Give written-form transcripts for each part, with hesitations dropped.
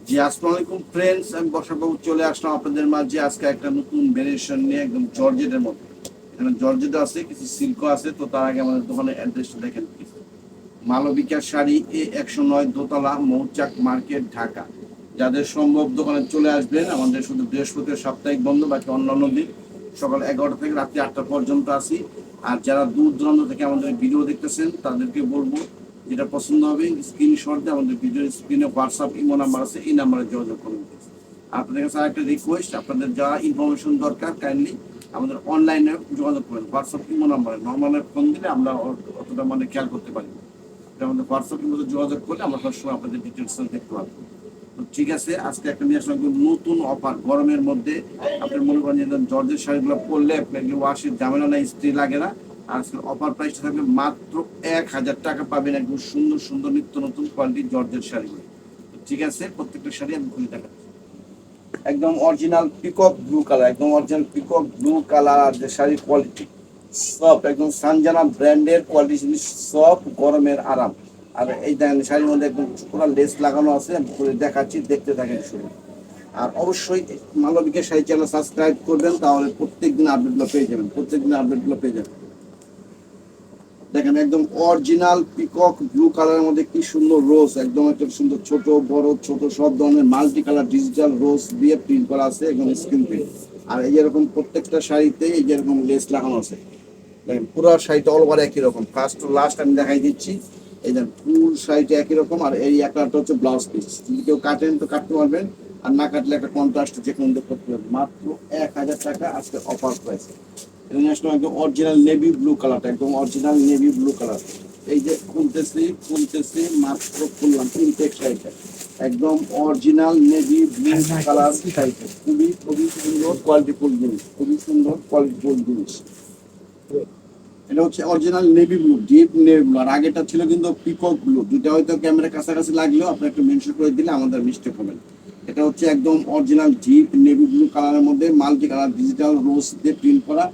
জি, আসসালামু আলাইকুম ফ্রেন্ডস। আমি বর্ষাবাবু চলে আসলাম আপনাদের মাঝে আজকে একটা নতুন ভেরিয়েশন নিয়ে, একদম জর্জেটের মধ্যে। এখানে জর্জেট আছে, কিছু সিল্কও আছে। তো তার আগে আমাদের দোকানের অ্যাড্রেসটা দেখেন প্লিজ। মালবিকা শাড়ি, A109, দোতলা, মৌচাক মার্কেট, ঢাকা। যাদের সম্ভব দোকানে চলে আসবেন। আমাদের শুধু বৃহস্পতিবার সাপ্তাহিক বন্ধ, বাকি অন্যান্য দিন সকাল 11টা থেকে রাত্রি 8টা পর্যন্ত আসি। আর যারা দূর দূরান্ত থেকে আমাদের ভিডিও দেখতেছেন তাদেরকে বলবো, যেটা পছন্দ হবে স্ক্রিনশট দিয়ে আমাদের ভিডিও স্ক্রিনে হোয়াটসঅ্যাপ ইমো নাম্বার আছে, এই নাম্বারে যোগাযোগ করুন। আপনাদের কাছে একটা রিকোয়েস্ট, আপনাদের যা ইনফরমেশন দরকার কাইন্ডলি আমাদের অনলাইনে যোগাযোগ করেন, হোয়াটসঅ্যাপ ইমো নাম্বারে। নর্মালে ফোন দিলে আমরা অতটা খেয়াল করতে পারি না। আমাদের হোয়াটসঅ্যাপের মধ্যে যোগাযোগ করলে আমরা সবসময় আপনাদের ডিটেলস দেখতে পারবো। তো ঠিক আছে, আজকে একটা নিয়ে আসলাম নতুন অফার গরমের মধ্যে। আপনি মনে করেন যে জর্জের শাড়িগুলো পরলে আপনার ওয়াশের ঝামেলা নাই, স্ত্রী লাগে না। আর আজকের অফার প্রাইসটা থাকবে মাত্র 1000 টাকা। পাবেন একদম সুন্দর সুন্দর নিত্য নতুন কোয়ালিটির জর্জের শাড়িগুলো। ঠিক আছে, প্রত্যেকটা শাড়ি আমি খুলে দেখাচ্ছি। একদম অরিজিনাল পিকক ব্লু কালার, একদম অরিজিনাল পিকক ব্লু কালার। আর যে শাড়ির কোয়ালিটি সব একদম সানজানা ব্র্যান্ডের কোয়ালিটি জিনিস, সব গরমের আরাম। আর এই দেখেন শাড়ির মধ্যে একদম পুরো লেস লাগানো আছে, আমি খুলে দেখাচ্ছি, দেখতে থাকেন শুরু। আর অবশ্যই মালবিকের শাড়ি চ্যানেল সাবস্ক্রাইব করবেন, তাহলে প্রত্যেকদিন আপডেটগুলো পেয়ে যাবেন, প্রত্যেকদিন আপডেটগুলো পেয়ে যাবেন। দেখেন একদম অরিজিনাল পিকক ব্লু কালারের মধ্যে কি সুন্দর রোজ, একদম একটা সুন্দর ছোট বড় ছোট সব ধরনের মাল্টি কালার ডিজিটাল রোজ দিয়ে প্রিন্ট করা আছে, একদম স্ক্রিন প্রিন্ট। আর এই যেরকম প্রত্যেকটা শাড়িতে এই যেরকম লেস লাগানো আছে। দেখেন পুরো শাড়িটা অল ওভার একই রকম, ফার্স্ট টু লাস্ট আমি দেখাই দিচ্ছি। এই যে ফুল শাড়িটা একই রকম। আর এই একটা হচ্ছে ব্লাউজ পিস, যদি কেউ কাটেন তো কাটতে পারবেন, আর না কাটলে একটা কন্ট্রাস্ট যে কোনো করতে পারবেন। মাত্র 1000 টাকা আজকে অফার প্রাইস। ইন্টারন্যাশনাল একদম অরিজিনাল নেভি ব্লু কালারটা, একদম অরিজিনাল নেভি ব্লু কালার। এই যে খুলতেছি মাত্র খুললাম ইনটেক শাড়িটা, একদম অরিজিনাল নেভি ব্লু কালার শাড়িটা। খুবই খুবই সুন্দর কোয়ালিটিফুল জিনিস, খুবই সুন্দর কোয়ালিটিফুল জিনিস। এটা হচ্ছে original navy blue, deep navy blue. আর আগেটা ছিল কিন্তু পিকক ব্লু। দুইটা হয়তো ক্যামেরা কাছাকাছি লাগলেও আপনি একটু মেনশন করে দিলে আমাদের মিস্টেক হবে। এটা হচ্ছে একদম অরিজিনাল ডিপ নেভি ব্লু কালারের মধ্যে মাল্টি কালার ডিজিটাল রোজ দিয়ে প্রিন্ট করা।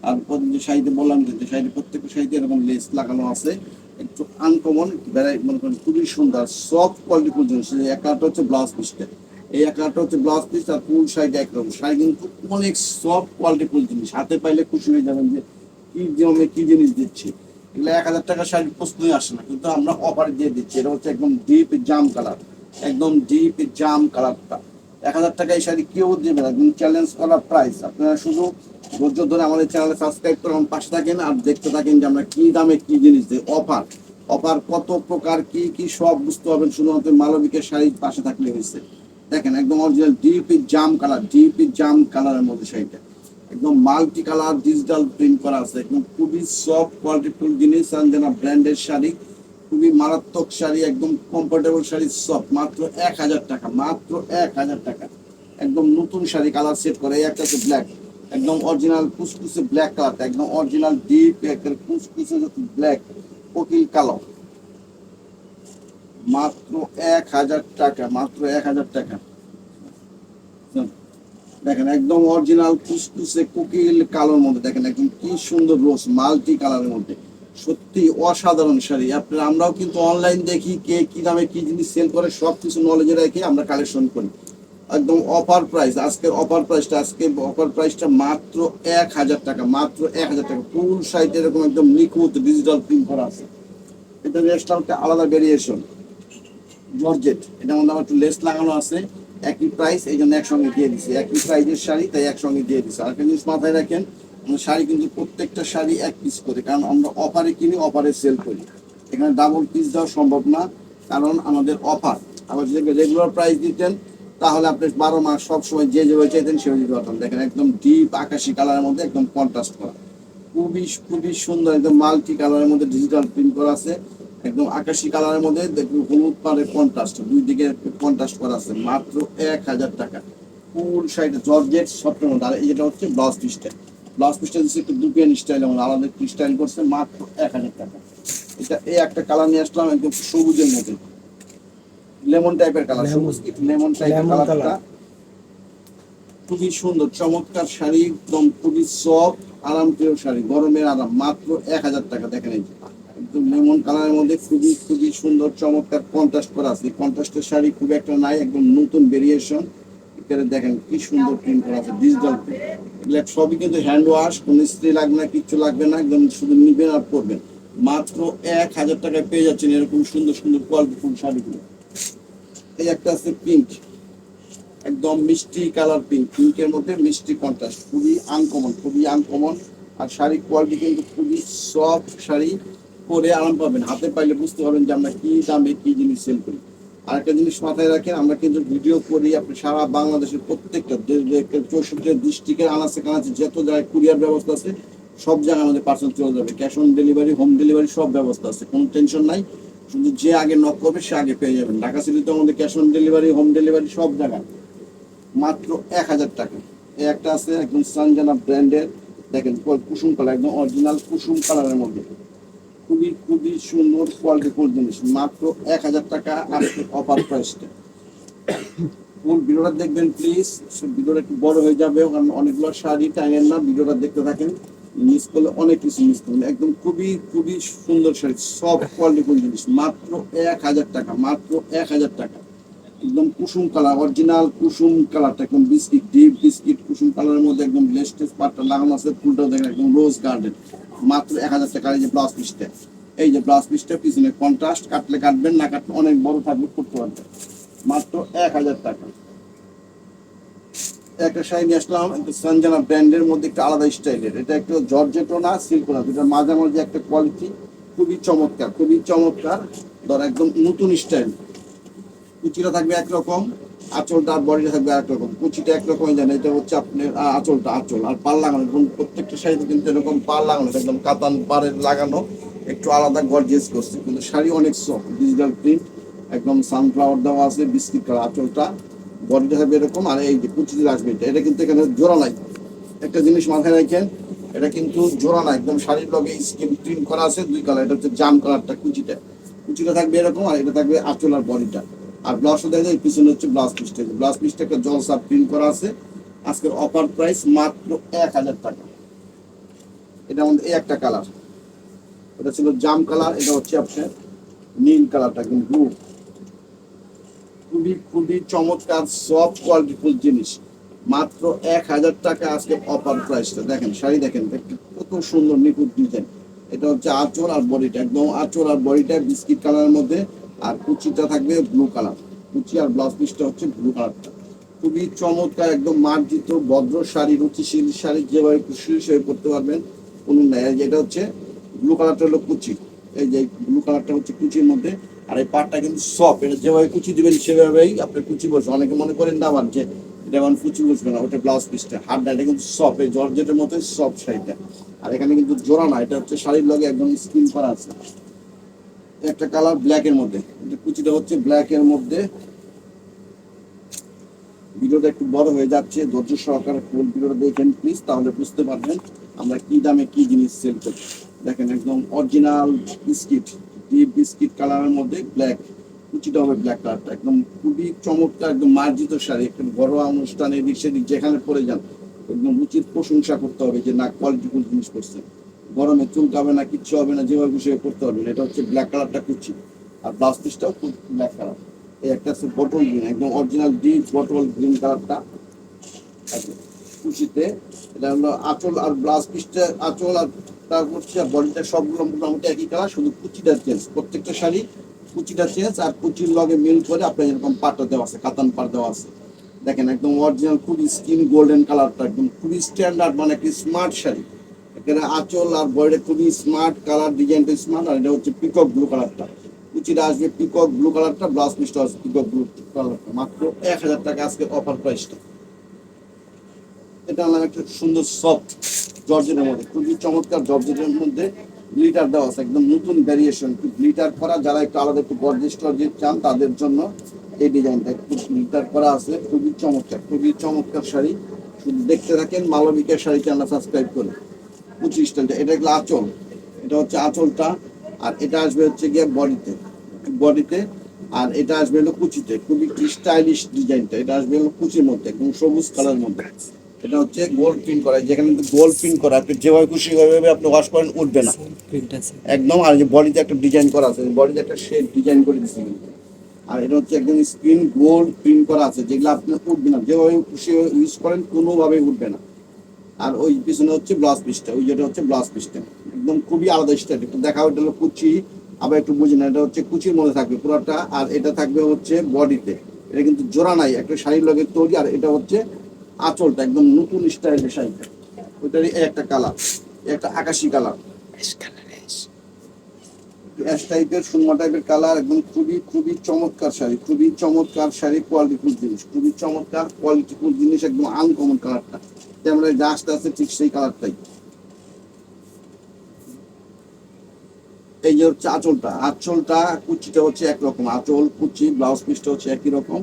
আর যে শাড়িতে বললাম যে শাড়িতে প্রত্যেকটা শাড়িতে এরকম লেস লাগানো আছে, একটু আনকমন ভ্যারাইটি, মনে করেন খুবই সুন্দর সফট কোয়ালিটিফুল জিনিস। এক কালারটা হচ্ছে ব্লাউজ পিসটা, এই এক কালারটা হচ্ছে ব্লাউজ পিস। আর ফুল শাড়িটা একরকম। শাড়ি কিন্তু অনেক সফট কোয়ালিটিফুল জিনিস, হাতে পাইলে খুশি হয়ে যাবেন যে কি জমে কি জিনিস দিচ্ছি। এগুলো 1000 টাকা শাড়ি প্রশ্নই আসে না, কিন্তু আমরা অফারে দিয়ে দিচ্ছি। এটা হচ্ছে একদম ডিপ জাম কালার, একদম ডিপ জাম কালারটা। 1000 টাকা এই শাড়ি কেউ দেবে না, একদম চ্যালেঞ্জ করা প্রাইস। আপনারা শুধু ধৈর্য ধরে আমাদের চ্যানেলে সাবস্ক্রাইব করে আমার পাশে থাকেন আর দেখতে থাকেন যে আমরা কি দামে কি জিনিস দিই। অফার অফার কত প্রকার কি কি সব বুঝতে পারবেন শুধুমাত্র মালবিকের শাড়ির পাশে থাকলে হয়েছে। দেখেন একদম অরিজিনাল ডিপ জাম কালার, ডিপ জাম কালারের মধ্যে শাড়িটা, একদম মাল্টি কালার ডিজিটাল প্রিন্ট করা আছে, একদম খুবই সফট কোয়ালিটিফুল জিনিস। সানজানা ব্র্যান্ডের শাড়ি, খুবই মারাত্মক শাড়ি, একদম কমফোর্টেবল শাড়ি, সফট। মাত্র 1000 টাকা, মাত্র 1000 টাকা। একদম নতুন শাড়ি, কালার সেট করে। এই একটা হচ্ছে ব্ল্যাক, একদম অরিজিনাল কুচকুচে ব্ল্যাক কালারটা, একদম অরিজিনাল ডিপ একটা কুচকুচে ব্ল্যাক কোকিল কালো। মাত্র 1000 টাকা, মাত্র 1000 টাকা। দেখেন একদম অরিজিনাল কুসকুসে কোকিল কালোর মধ্যে, দেখেন একদম কি সুন্দর রোজ মাল্টি কালারের মধ্যে। সত্যি অসাধারণ শাড়ি। আপনারা আমরাও কিন্তু অনলাইন দেখি কে কি দামে কি জিনিস সেল করে, সব কিছু নলেজে রেখে আমরা কালেকশন করি। একদম অফার প্রাইস আজকের অফার প্রাইসটা, আজকে অফার প্রাইসটা মাত্র 1000 টাকা, মাত্র 1000 টাকা। ফুল সাইড এরকম একদম নিখুঁত ডিজিটাল প্রিন্ট করা আছে। এটা রেস্টালটা আলাদা ভেরিয়েশন জর্জেট, এটার মধ্যে আমার একটু লেস লাগানো আছে। একই প্রাইস, এই জন্য একসঙ্গে দিয়ে দিচ্ছি। একই প্রাইসের শাড়ি তাই একসঙ্গে দিয়ে দিচ্ছি। আর একটা জিনিস মাথায় রাখেন, শাড়ি কিন্তু প্রত্যেকটা শাড়ি এক পিস করে, কারণ আমরা অফারে কিনি অফারে সেল করি। এখানে ডাবল পিস দেওয়া সম্ভব না, কারণ আমাদের অফার। আবার যদি রেগুলার প্রাইস দিতেন তাহলে আপনি 12 মাস সবসময় যে যেভাবে চাইতেন সেভাবে দিতে পারতাম। দেখেন একদম ডিপ আকাশি কালারের মধ্যে একদম কন্ট্রাস্ট করা, খুবই খুবই সুন্দর। একদম মাল্টি কালারের মধ্যে ডিজিটাল প্রিন্ট করা আছে, একদম আকাশি কালারের মধ্যে দেখুন হলুদ পাড়ের কন্ট্রাস্ট, দুই দিকে কন্ট্রাস্ট করা আছে। মাত্র 1000 টাকা। ফুল সাইড জর্জেট সফটের মধ্যে। আর এটা হচ্ছে ব্লাউজ পিসটা, ব্লাউজ পিসটা দিচ্ছে একটু দুপিয়ান স্টাইল, আমাদের আলাদা একটু স্টাইল করছে। মাত্র 1000 টাকা। এটা এই একটা কালার নিয়ে আসলাম, একদম সবুজের মধ্যে লেমন টাইপের কালার, সবুজ লেমন টাইপের কালারটা। খুবই সুন্দর চমৎকার শাড়ি, একদম খুবই সফট আরামপ্রিয় শাড়ি, গরমের আরাম। মাত্র 1000 টাকা। দেখেন এই যে একদম লেমন কালারের মধ্যে খুবই খুবই সুন্দর চমৎকার কন্ট্রাস্ট করা আছে। কন্ট্রাস্টের শাড়ি খুব একটা নাই, একদম নতুন ভেরিয়েশন। এখানে দেখেন কি সুন্দর প্রিন্ট করা আছে, ডিজিটাল প্রিন্ট। এগুলো সবই কিন্তু হ্যান্ড ওয়াশ, কোনো ইস্ত্রি লাগবে না, কিচ্ছু লাগবে না, একদম শুধু নিবেন আর পরবেন। মাত্র 1000 টাকায় পেয়ে যাচ্ছেন এরকম সুন্দর সুন্দর কোয়ালিটিফুল শাড়িগুলো। এই একটা আছে পিঙ্ক, একদম মিষ্টি কালার পিঙ্ক, পিঙ্কের মধ্যে মিষ্টি কন্ট্রাস্ট, খুবই আনকমন, খুবই আনকমন। আর শাড়ির কোয়ালিটি কিন্তু খুবই সফট শাড়ি, পরে আরাম পাবেন। হাতে পাইলে বুঝতে পারবেন যে আমরা কি দামে কি জিনিস সেল করি। আর একটা জিনিস মাথায় রাখেন, আমরা কিন্তু ভিডিও করি আপনি সারা বাংলাদেশের প্রত্যেকটা 64 ডিস্ট্রিক্টের আনাচে কানাচে যত জায়গায় কুরিয়ার ব্যবস্থা আছে সব জায়গায় আমাদের পার্সেল চলে যাবে। Cash on delivery, home delivery সব ব্যবস্থা আছে, কোনো টেনশন নাই। শুধু যে আগে নক করবে সে আগে পেয়ে যাবেন। ঢাকা সিটিতে আমাদের cash on delivery, home delivery সব জায়গায়। মাত্র 1000 টাকা। এই একটা আছে একদম সানজানা ব্র্যান্ডের, দেখেন কুসুম কালার, একদম অরিজিনাল কুসুম কালারের মধ্যে খুবই খুবই সুন্দর কোয়ালিটিফুল জিনিস। মাত্র 1000 টাকা আজকে অফার প্রাইসটা। ফুল ভিডিওটা দেখবেন প্লিজ, ভিডিওটা একটু বড় হয়ে যাবে কারণ অনেকগুলো শাড়ি টাইমের না, ভিডিওটা দেখতে থাকেন, মিস করলে অনেক কিছু মিস করবেন। একদম খুবই খুবই সুন্দর শাড়ি, সব কোয়ালিটিফুল জিনিস। মাত্র 1000 টাকা, মাত্র 1000 টাকা। একদম কুসুম কালার, অরিজিনাল কুসুম কালারটা, একদম বিস্কিট, ডিপ বিস্কিট কুসুম কালারের মধ্যে একদম লেস্টেস পাটটা লাগানো আছে, ফুলটাও দেখেন একদম রোজ গার্ডেন। মাত্র 1000 টাকা। এই যে ব্লাউজ পিসটা, এই যে ব্লাউজ পিসটা পিছনে কন্ট্রাস্ট, কাটলে কাটবেন, না কাটলে অনেক বড় থাকবে, করতে পারবেন। মাত্র 1000 টাকা। একটা শাড়ি নিয়ে আসলাম একটা সঞ্জানা ব্র্যান্ডের মধ্যে, একটা আলাদা স্টাইলের। এটা একটু জর্জেটও না, সিল্কও না, দুটার মাঝামাঝি একটা কোয়ালিটি, খুবই চমৎকার, খুবই চমৎকার। ধর একদম নতুন স্টাইল। কুচিটা থাকবে একরকম, আঁচলটা আর বডিটা থাকবে একরকম। কুচিটা একরকমই জানেন, এটা হচ্ছে আপনার আঁচলটা, আঁচল আর পাল লাগানো, এবং প্রত্যেকটা শাড়িতে কিন্তু এরকম পাল লাগানো, একদম কাতান পাড়ের লাগানো, একটু আলাদা গর্জিয়াস করছে। কিন্তু শাড়ি অনেক সফট, ডিজিটাল প্রিন্ট, একদম সানফ্লাওয়ার দেওয়া আছে, বিস্কিট কালার আঁচলটা, বডিটা থাকবে এরকম। আর এই যে কুচিতে আসবে এটা কিন্তু এখানে জোড়া নাই। একটা জিনিস মাথায় রাখেন, এটা কিন্তু জোড়া না, একদম শাড়ির লগে স্কিন প্রিন্ট করা আছে দুই কালার। এটা হচ্ছে জাম কালারটা, কুচিটা, কুচিটা থাকবে এরকম, আর এটা থাকবে আঁচল আর বডিটা। আর ব্লাউজটা দেখা যায় পিছনে হচ্ছে ব্লাউজ পিসটা, ব্লাউজ পিসটা একটা জলসা প্রিন্ট করা আছে। আজকের অফার প্রাইস মাত্র 1000 টাকা। এটা আমাদের এই একটা কালার, এটা ছিল জাম কালার, এটা হচ্ছে আপনার নীল কালারটা, একদম ব্লু। খুবই খুবই চমৎকার সফট কোয়ালিটিফুল জিনিস। মাত্র 1000 টাকা আজকে অফার প্রাইসটা। দেখেন শাড়ি দেখেন কত সুন্দর নিখুঁত ডিজাইন। এটা হচ্ছে আঁচল আর বডিটা, একদম আঁচল আর বডিটা বিস্কিট কালারের মধ্যে, আর কুচিটা থাকবে ব্লু কালার। কুচি আর ব্লাউজ পিসটা হচ্ছে ব্লু কালারটা। খুবই চমৎকার, একদম মার্জিত ভদ্র শাড়ি, রুচিশীল শাড়ি, যেভাবে খুশি সেভাবে পরতে পারবেন, কোনো নাই। যেটা হচ্ছে ব্লু কালারটা হলো কুচি, এই যে ব্লু কালারটা হচ্ছে কুচির মধ্যে। আর এই পাটটা কিন্তু সফট, এটা যেভাবে কুচি দিবেন সেভাবেই আপনার কুচি বসবে। অনেকে মনে করেন না আবার যে এটা আমার কুচি বসবে না, ওটা ব্লাউজ পিসটা হাতটা, এটা কিন্তু সফট, এই জর্জেটের মতোই সফট শাড়িটা। আর এখানে কিন্তু জোড়া না, এটা হচ্ছে শাড়ির লগে একদম স্কিন করা আছে। একটা কালার ব্ল্যাক এর মধ্যে, এটা কুচিটা হচ্ছে ব্ল্যাক এর মধ্যে। ভিডিওটা একটু বড় হয়ে যাচ্ছে, ধৈর্য সহকারে ফুল ভিডিওটা দেখেন প্লিজ, তাহলে বুঝতে পারবেন আমরা কি দামে কি জিনিস সেল করি। দেখেন একদম অরিজিনাল বিস্কিট, ডিপ বিস্কিট কালারের মধ্যে ব্ল্যাক, কুচিটা হবে ব্ল্যাক কালারটা। একদম খুবই চমৎকার, একদম মার্জিত শাড়ি, একদম ঘরোয়া অনুষ্ঠানে এদিক সেদিক যেখানে পরে যান একদম উচিত প্রশংসা করতে হবে যে না কোয়ালিটিফুল জিনিস করছে। গরমে চুলকাবে না, কিচ্ছু হবে না, যেভাবে খুশি করতে পারবেন। এটা হচ্ছে ব্ল্যাক কালারটা কুচি, আর ব্লাউজ পিসটাও খুব ব্ল্যাক কালার। এই একটা আছে বটল গ্রিন, একদম অরিজিনাল ডিপ বটল গ্রিন কালারটা কুচিতে। এটা হলো আঁচল আর ব্লাউজ পিসটা, আঁচল আর তারপর হচ্ছে বডিটা সবগুলো মোটামুটি একই কালার, শুধু কুচিটা চেঞ্জ। প্রত্যেকটা শাড়ি কুচিটা চেঞ্জ, আর কুচির লগে মিল করে আপনার এরকম পাটটা দেওয়া আছে, কাতান পাট দেওয়া আছে। দেখেন একদম অরিজিনাল খুবই স্কিন গোল্ডেন কালারটা, একদম খুবই স্ট্যান্ডার্ড, মানে একটা স্মার্ট শাড়ি। এখানে আঁচল আর বডিটা খুবই স্মার্ট, কালার ডিজাইনটা স্মার্ট। আর এটা হচ্ছে পিকক ব্লু কালারটা, কুচিটা আসবে পিকক ব্লু কালারটা, ব্লাউজ পিসটা আসবে পিকক ব্লু কালারটা। মাত্র 1000 টাকা আজকে অফার প্রাইসটা। এটা আমার একটা সুন্দর সফট জর্জেটের মধ্যে, খুবই চমৎকার জর্জেটের মধ্যে গ্লিটার দেওয়া আছে, একদম নতুন ভ্যারিয়েশন, গ্লিটার করা। যারা একটু আলাদা একটু গর্জিয়াস টর্জিয়াস চান তাদের জন্য এই ডিজাইনটা একটু গ্লিটার করা আছে, খুবই চমৎকার, খুবই চমৎকার শাড়ি। শুধু দেখতে থাকেন মালবিকের শাড়ি চ্যানেল সাবস্ক্রাইব করে। 25টা, এটা এগুলো আঁচল, এটা হচ্ছে আঁচলটা। আর এটা আসবে হচ্ছে গিয়ে বডিতে, বডিতে। আর এটা আসবে হলো কুচিতে, খুবই স্টাইলিশ ডিজাইনটা। এটা আসবে হলো কুচির মধ্যে, একদম সবুজ কালার মধ্যে। এটা হচ্ছে গোল্ড প্রিন্ট করা, যেখানে কিন্তু গোল্ড প্রিন্ট করা, আপনি যেভাবে খুশি ওইভাবে আপনি ওয়াশ করেন উঠবে না একদম। আর যে বডিতে একটা ডিজাইন করা আছে, বডিতে একটা শেড ডিজাইন করে দিচ্ছে কিন্তু। আর এটা হচ্ছে একদম স্ক্রিন গোল্ড প্রিন্ট করা আছে, যেগুলো আপনি উঠবে না, যেভাবে খুশি ইউজ করেন কোনোভাবেই উঠবে না। আর ওই পিছনে হচ্ছে ব্লাউজ পিসটা, ওই যেটা হচ্ছে ব্লাউজ পিসটা একদম খুবই আলাদা স্টাইল। একটু দেখা, ওইটা হলো কুচি, আবার একটু বুঝি না, এটা হচ্ছে কুচির মধ্যে থাকবে পুরোটা, আর এটা থাকবে হচ্ছে বডিতে। এটা কিন্তু জোড়া নাই, একটা শাড়ির লগে তৈরি। আর এটা হচ্ছে আঁচলটা, একদম নতুন স্টাইলের শাড়িটা। ওইটারই একটা কালার, একটা আকাশি কালার, অ্যাশ টাইপের সুরমা টাইপের কালার, একদম খুবই খুবই চমৎকার শাড়ি, খুবই চমৎকার শাড়ি, কোয়ালিটিফুল জিনিস, খুবই চমৎকার কোয়ালিটিফুল জিনিস, একদম আনকমন কালারটা, যেমন জাস্ট আছে ঠিক সেই কালারটাই। এই যে হচ্ছে আঁচলটা, আঁচলটা কুচিটা হচ্ছে একরকম, আঁচল কুচি ব্লাউজ পিসটা হচ্ছে একই রকম।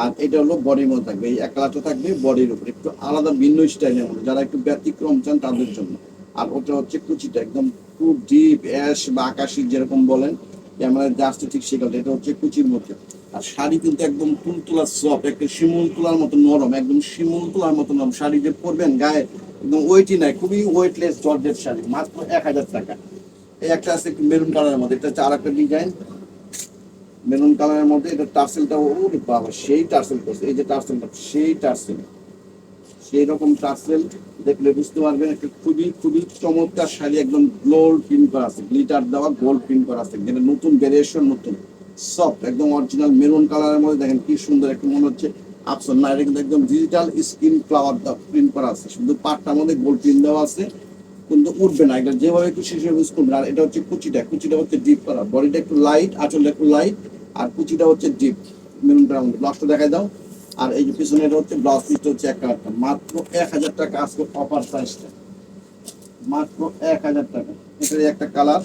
আর এটা হলো বডির মধ্যে থাকবে, এই এক কালারটা থাকবে বডির উপর, একটু আলাদা ভিন্ন স্টাইলের মধ্যে, যারা একটু ব্যতিক্রম চান তাদের জন্য। আর ওটা হচ্ছে কুচিটা একদম খুব ডিপ অ্যাশ বা আকাশি যেরকম বলেন, ক্যামেরা জাস্ট ঠিক সেই কালার। এটা হচ্ছে কুচির মধ্যে। আর শাড়ি কিন্তু একদম তুলতুলা সফট, একটা শিমুল তুলার মতো নরম, একদম শিমুল তুলার মতো নরম শাড়ি যে পরবেন গায়ে একদম ওয়েটই নাই, খুবই ওয়েটলেস জর্জেট শাড়ি, মাত্র 1000 টাকা। এই একটা আছে মেরুন কালারের মধ্যে, এটা হচ্ছে আর একটা ডিজাইন মেরুন কালারের মধ্যে। এটা টার্সেলটা ওরে বাবা সেই টার্সেল করছে, এই যে টার্সেলটা সেই টার্সেল, সেই রকম টার্সেল দেখলে বুঝতে পারবেন। একটা খুবই খুবই চমৎকার শাড়ি, একদম গোল্ড প্রিন্ট করা আছে, গ্লিটার দেওয়া গোল্ড প্রিন্ট করা আছে, যেটা নতুন ভেরিয়েশন, নতুন সফট একদম অরিজিনাল মেরুন কালারের মধ্যে। দেখেন কি সুন্দর, একটু মনে হচ্ছে আপসন না, এটা কিন্তু একদম ডিজিটাল স্ক্রিন ফ্লাওয়ার প্রিন্ট করা আছে, শুধু পাটটার মধ্যে গোল্ড প্রিন্ট দেওয়া আছে, কিন্তু উঠবে না, এটা যেভাবে একটু শিশু ইউজ করবেন। আর এটা হচ্ছে কুচিটা, কুচিটা হচ্ছে ডিপ করা, বডিটা একটু লাইট, আঁচলটা একটু লাইট, আর কুচিটা হচ্ছে ডিপ মেরুন কালার মধ্যে। ব্লাউজটা দেখাই দাও। আর এই যে পিছনে এটা হচ্ছে ব্লাউজ পিসটা হচ্ছে এক কালারটা, মাত্র 1000 টাকা আজকে অফার প্রাইসটা, মাত্র 1000 টাকা। এটার একটা কালার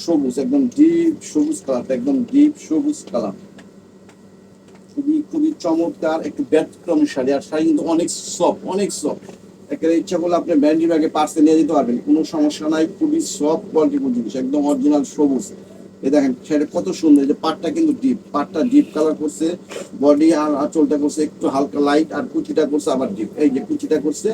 সবুজ, একদম ডিপ সবুজ কালারটা, একদম ডিপ সবুজ কালার, খুবই খুবই চমৎকার একটু ব্যতিক্রম শাড়ি। আর শাড়ি কিন্তু অনেক সফট, অনেক সফট, একেবারে ইচ্ছা করলে আপনি ব্যান্ডি ব্যাগে পার্সে নিয়ে যেতে পারবেন, কোনো সমস্যা নাই, খুবই সফট কোয়ালিটিফুল জিনিস, একদম অরিজিনাল সবুজ। এই দেখেন শাড়িটা কত সুন্দর, যে পাটটা কিন্তু ডিপ, পাটটা ডিপ কালার করছে, বডি আর আঁচলটা করছে একটু হালকা লাইট, আর কুচিটা করছে আবার ডিপ, এই যে কুচিটা করছে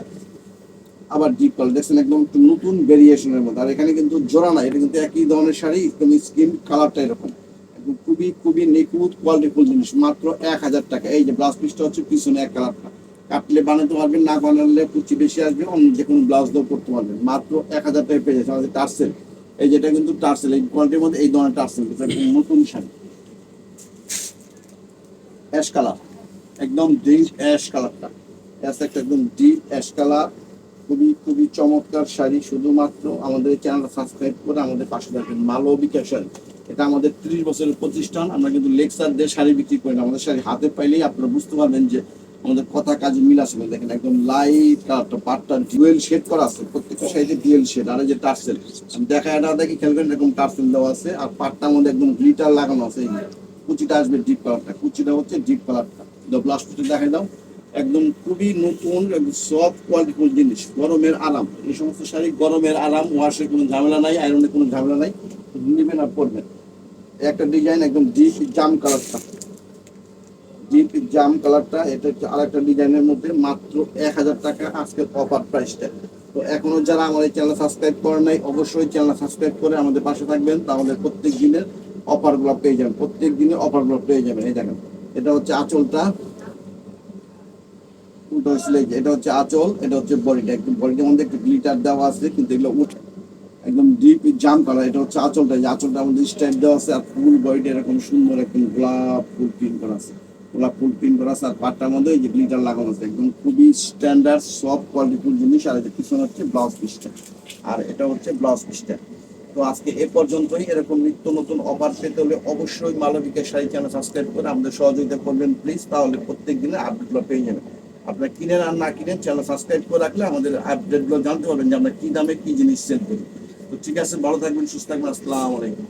আবার ডিপ কালার, দেখছেন একদম একটু নতুন ভেরিয়েশনের মধ্যে। আর এখানে কিন্তু জোড়া নাই, এটা কিন্তু একই ধরনের শাড়ি, একদম স্কিন কালারটা এরকম, একদম খুবই খুবই নিখুঁত কোয়ালিটিফুল জিনিস, মাত্র 1000 টাকা। এই যে ব্লাউজ পিসটা হচ্ছে পিছনে এক কালারটা, কাটলে বানাতে পারবেন, না বানালে কুচি বেশি আসবে, অন্য যে কোনো ব্লাউজ দাও করতে পারবেন, মাত্র 1000 টাকায় পেয়ে যাচ্ছে আমাদের টার্সেল। এই যেটা কিন্তু টার্সেল, এই কোয়ালিটির মধ্যে এই ধরনের টার্সেল, নতুন শাড়ি অ্যাশ কালার, একদম ডিপ অ্যাশ কালারটা, একটা একদম ডিপ অ্যাশ কালার, খুবই খুবই চমৎকার শাড়ি। শুধুমাত্র আমাদের চ্যানেলটা সাবস্ক্রাইব করে আমাদের পাশে থাকবেন। মালবিকা শাড়ি, এটা আমাদের 30 বছরের প্রতিষ্ঠান, আমরা কিন্তু লেকচার দিয়ে শাড়ি বিক্রি করি না, আমাদের শাড়ি হাতে পাইলেই আপনারা বুঝতে পারবেন যে আমাদের কথা কাজে মিল আছে। দেখেন একদম লাইট কালারটা, পাটটা ডুয়েল শেড করা আছে, প্রত্যেকটা শাড়িতে ডুয়েল শেড। আর এই যে টার্সেল, আমি দেখা এটা দেখি খেলবেন, এরকম টার্সেল দেওয়া আছে, আর পাটটার মধ্যে একদম গ্লিটার লাগানো আছে। এই কুচিটা আসবে ডিপ কালারটা, কুচিটা হচ্ছে ডিপ কালারটা, ব্লাউজ পিসটা দেখাই দাও। একদম খুবই নতুন সফট কোয়ালিটিফুল জিনিস, গরমের আরাম, এই সমস্ত শাড়ি গরমের আরাম, ওয়াশের কোনো ঝামেলা নাই, আয়রনের কোনো ঝামেলা নাই, নিবেন আর পরবেন। একটা ডিজাইন একদম ডিপ জাম কালারটা, ডিপ জাম কালারটা, এটা হচ্ছে আরেকটা ডিজাইনের মধ্যে, মাত্র 1000 টাকা আজকের অফার প্রাইসটা। তো এখনো যারা আমাদের চ্যানেল সাবস্ক্রাইব করেন নাই, অবশ্যই চ্যানেল সাবস্ক্রাইব করে আমাদের পাশে থাকবেন, তাহলে প্রত্যেক দিনের অফারগুলো পেয়ে যাবেন, প্রত্যেক দিনের অফারগুলো পেয়ে যাবেন। এই দেখেন এটা হচ্ছে আঁচলটা, উল্টো হয়েছিল, এটা হচ্ছে আঁচল, এটা হচ্ছে বডিটা, একদম বডিটার মধ্যে একটু গ্লিটার দেওয়া আছে, কিন্তু এগুলো উঠে একদম ডিপ জাম কালার। এটা হচ্ছে আঁচলটা, যে আঁচলটা আমাদের স্টাইল দেওয়া আছে, আর ফুল বডিটা এরকম সুন্দর একদম গোলাপ ফুল প্রিন্ট করা আছে, গোলাপ ফুল প্রিন্ট করা আছে, আর পাটটার মধ্যে এই যে গ্লিটার লাগানো আছে, একদম খুবই স্ট্যান্ডার্ড সফট কোয়ালিটিফুল জিনিস। আর এটা পিছনে হচ্ছে ব্লাউজ পিসটা, আর এটা হচ্ছে ব্লাউজ পিসটা। তো আজকে এ পর্যন্তই। এরকম নিত্য নতুন অফার পেতে হলে অবশ্যই মালবিকা শাড়ি চ্যানেল সাবস্ক্রাইব করে আমাদের সহযোগিতা করবেন প্লিজ, তাহলে প্রত্যেক দিনের আপডেটগুলো পেয়ে যাবেন। আপনারা কিনেন আর না কিনেন, চ্যানেল সাবস্ক্রাইব করে রাখলে আমাদের আপডেটগুলো জানতে পারবেন যে আমরা কি দামে কি জিনিস সেল করি। তো ঠিক আছে, ভালো থাকবেন, সুস্থ থাকবেন, আসসালামু আলাইকুম।